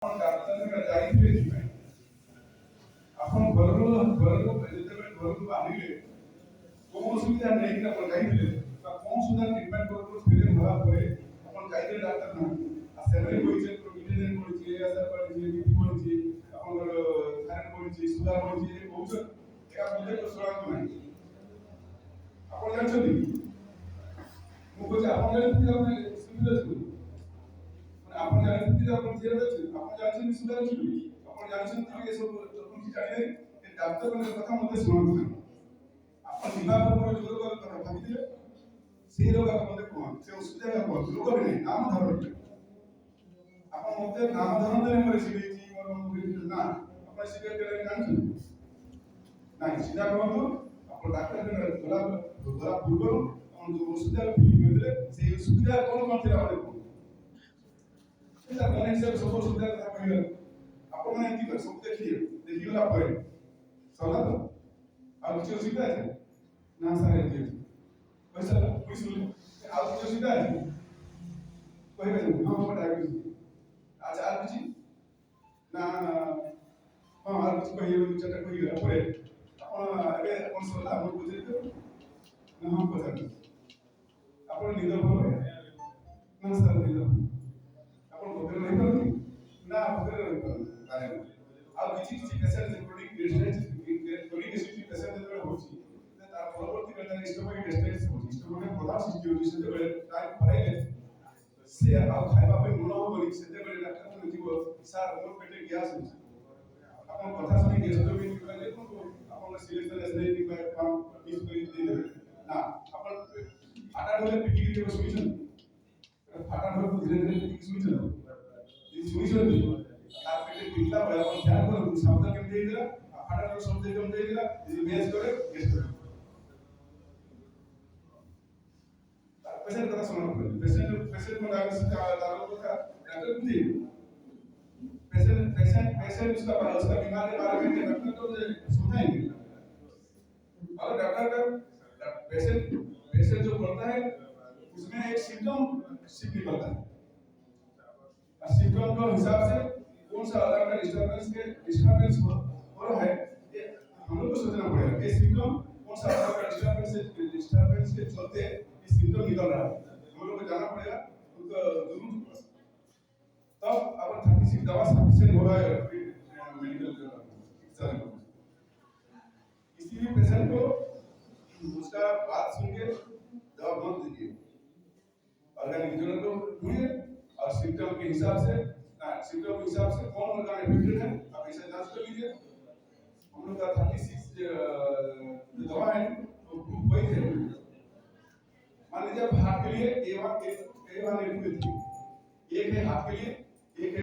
doctor जाइए ଆପଣ ଘରକୁ ଯେତେବେଳେ ଘରକୁ ଆଣିଲେ କୋଉ ଅସୁବିଧା ନେଇକି ଆପଣ ଯାଇଥିଲେ ବା କୋଉ ସୁବିଧା ଟ୍ରିଟମେଣ୍ଟ କରୁଥିଲେ ହେଲା ପରେ ଆପଣ ଯାଇଥିଲେ ଡାକ୍ତର ନା ଆଉ ସେମାନେ କହିছে ଇଣ୍ଟେଲିଜେନ୍ସ କରିଛି ଏଆସା କରିଛି ବିପି କରିଛି ଆପଣଙ୍କର ଥାଇରଏଡ କରିଛି ସୁଗାର କରିଛି କହୁଛ ଏହା ବୁଝେ ତ ଶୁଣାନ୍ତୁ ନାହିଁ ଆପଣ ଜାଣିଛନ୍ତି ମୁଁ କହୁଛି ଆପଣ ଜାଣିଛନ୍ତି ଆପଣ ସୁବିଧା ଅଛି ମାନେ ଆପଣ ଜାଣିଛନ୍ତି ଆପଣ ଜିଆ ଅଛି ଆପଣ ଜାଣିଛନ୍ତି ସୁବିଧା ଅଛି ଆପଣ ଜାଣିଛନ୍ତି ଏ ସବୁ କିଛି ଜାଣିଲେ ଏ ଡାକ୍ତରଙ୍କ କଥା ମୋତେ ଶୁଣନ୍ତୁ ନାହିଁ ଆପଣ ଯିବା ପୂର୍ବରୁ ଯୋଗ କଥା ଭାବିଥିଲେ ସେଇ ରୋଗ ମୋତେ କୁହନ୍ତୁ ସେ ଅସୁବିଧା କୁହନ୍ତୁ ରୋଗ ବି ନାହିଁ ନାମ ଧରନ୍ତୁ ଆପଣ ମୋତେ ନାମ ଧରନ୍ତୁ ମୋର ଶିଖେଇଛି ମୋର ନା ଆପଣ ଶିଖେଇ ଦେଲେ ଜାଣିଛନ୍ତି ନାଇଁ ସିଧା କୁହନ୍ତୁ ଆପଣ ଡାକ୍ତରଖାନା ଗଲା ପୂର୍ବରୁ ଆପଣ ଯୋଉ ଅସୁବିଧା ଫିଲ୍ କରିଥିଲେ ସେଇ ଅସୁବିଧା କ'ଣ ଥିଲା ମୋତେ କୁହନ୍ତୁ ସେଟା ମନେ ହିସାବରେ ସବୁ ଅସୁବିଧା କଥା କହିଲେ ଆପଣମାନେ ଏମିତି କରି ସବୁ ଦେଖିଗଲା ପରେ ସରିଲା ତ ଆଉ କିଛି ଅସୁବିଧା ଅଛି ନା ସାର୍ ଏମିତି ଅଛି କହିସାରିଲା ପୁଣି ଶୁଣିଲେ ଆଉ କିଛି ଅସୁବିଧା ଅଛି କହିବେ ହଁ ମୋ ଡାଇବେଟିସ୍ ଆଚ୍ଛା ଆଉ କିଛି ନା ହଁ ଆଉ କିଛି କହିବେ ଚାରିଟା କହିଗଲା ପରେ ଆପଣ ଏବେ ଆପଣ ସରିଲା ଆପଣ ବୁଝେଇବେ ନା ହଁ ପଚାରିବେ ଆପଣ ନିଦ ଭଲ ନା ସାର୍ ନିଦ ଆପଣ ଭୋକରେ ରହିପାରନ୍ତି ନା ଭୋକରେ ରହିପାରନ୍ତି ଆଉ କିଛି କିଛି ପେସେଣ୍ଟ କ୍ରୋନିକ୍ ଏସିଡିଟି ପେସେଣ୍ଟ ଯେତେବେଳେ ହେଉଛି ତାର ପରବର୍ତ୍ତୀ ବେଳେ ସ୍ଟୋମାକ୍ ଡିଷ୍ଟ୍ରେସ୍ ହେଉଛି ସ୍ଟୋମାକ୍ ପ୍ରଦାହ ସୃଷ୍ଟି ହେଉଛି ସେତେବେଳେ ତାର ଖରାଇଲେ ସେ ଆଉ ଖାଇବା ପାଇଁ ମନ ହବନି ସେତେବେଳେ ଡାକ୍ତରଖାନା ଯିବ ସାର୍ ମୋର ପେଟରେ ଗ୍ୟାସ୍ ହେଉଛି ଆପଣ କଥା ଶୁଣି ଗ୍ୟାଷ୍ଟ୍ରୋବିନ୍ କିମ୍ବା ଦେଖନ୍ତୁ ଆପଣଙ୍କ ସିରିୟସନେସ୍ ନେଇ କିମ୍ବା ୟୁଜ୍ କରି ଦେଇଦେବେ ନା ଆପଣ ଫାଟା ଢୋଲେ ପିଟିକି କେବେ ଶୁଣିଛନ୍ତି ଫାଟା ଢୋଲକୁ ଧୀରେ ଧୀରେ ପିଟିକି ଶୁଣିଛନ୍ତି ଶୁଣିଛନ୍ତି ତାର ପେଟରେ ପିଟିଲା ବେଳେ ଆପଣ ଧ୍ୟାନ କରନ୍ତୁ ଶବ୍ଦ କେମିତି ହେଇଥିଲା ଫାଟା ଢୋଲ ଶବ୍ଦ କେମିତି ହେଇଥିଲା ଯଦି ମ୍ୟାଚ୍ କରେ ଗ୍ୟାଷ୍ଟ୍ରୋବିନ୍ पेशेंट কথা শোনানো पेशेंट को डायग्नोसिस दारू का डॉक्टर भी पेशेंट उसका बीमार के बारे में डॉक्टर को सुनाएंगे और डॉक्टर का पेशेंट जो बोलता है उसमें एक सिम्टम सिर्फ निकलता है और सिम्टम के हिसाब से कौन सा अलग अलग डिस्टर्बेंस हो रहा है ये हम लोग को सोचना पड़ेगा ये सिम्टम कौन सा अलग अलग डिस्टर्बेंस के चलते सिम्टम निकल रहा है हम लोग को जाना पड़ेगा उनको जरूर तब अगर 36 दवा सफिशिएंट हो रहा है मेडिकल इसीलिए पेशेंट को उसका बात सुन के दवा मत दीजिए ऑर्गेनिक जोनल को ढूंढिए और सिम्टम के हिसाब से कौन ऑर्गन इफेक्टेड है आप ऐसे जांच कर लीजिए हम लोग का 36 दवा है वो ग्रुप वही है मान लीजिए हाथ के लिए A1 A2 एक है हाथ के लिए एक है